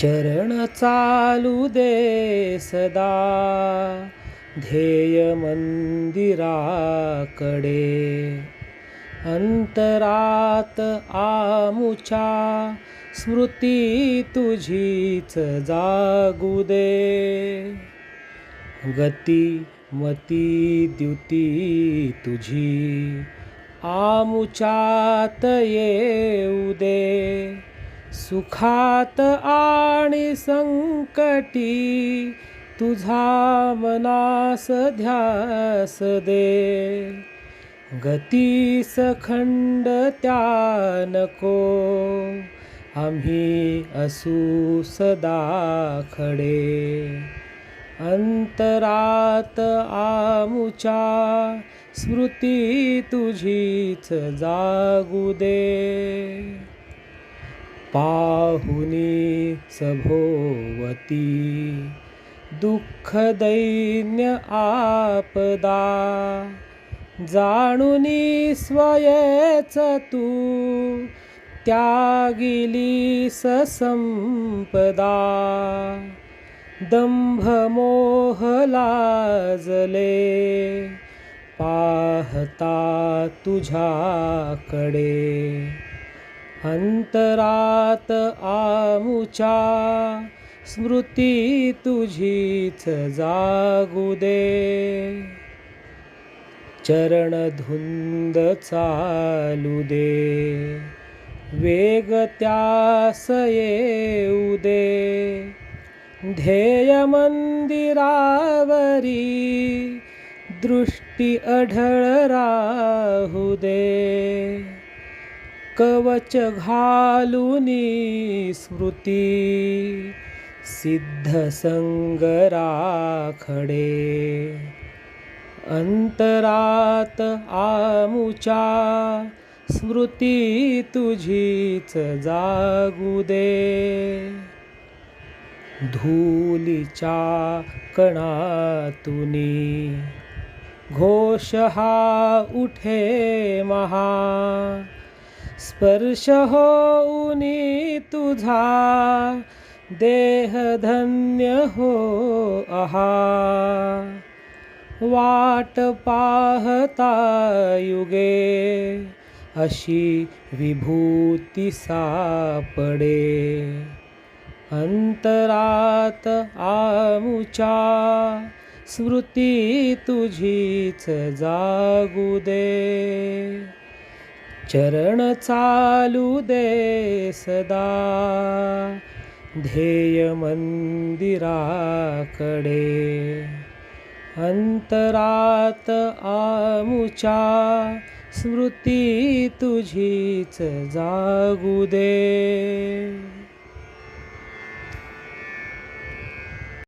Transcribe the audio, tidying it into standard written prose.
चरण चालू दे सदा ध्येय मंदिराकडे, अंतरात आमुच्या स्मृती तुझीच जागू दे. गती मती द्युती तुझी आमुच्यात येऊ दे. सुखात आणि संकटी तुझा मनास ध्यास दे. गतीस खंड त्या नको, आम्ही असू सदा खडे. अंतरात आमुच्या स्मृती तुझीच जागू दे. पाहुनी सभोवती दुःख दैन्य आपदा, जाणुनी स्वयेच तू त्यागिलीस संपदा. दंभ मोह लाजले पाहता तुझ्याकडे. अंतरात आमुच्या स्मृती तुझीच जागू दे. चरण धुंद चालू दे, वेग त्यास येऊ दे. ध्येय मंदिरावरी दृष्टी अढळ राहू दे. कवच घालुनी स्मृती सिद्ध संग राखडे. अंतरात आमुच्या स्मृती तुझीच जागू दे. धुलीच्या कणातुनी घोष हा उठे महा. स्पर्श होऊनी तुझा देह धन्य हो आहा. वाट पाहता युगे अशी विभूती सापडे. अंतरात आमुच्या स्मृती तुझीच जागू दे. चरण चालू दे सदा ध्येय मंदिराकडे. अंतरात आमुच्या स्मृती तुझीच जागू दे.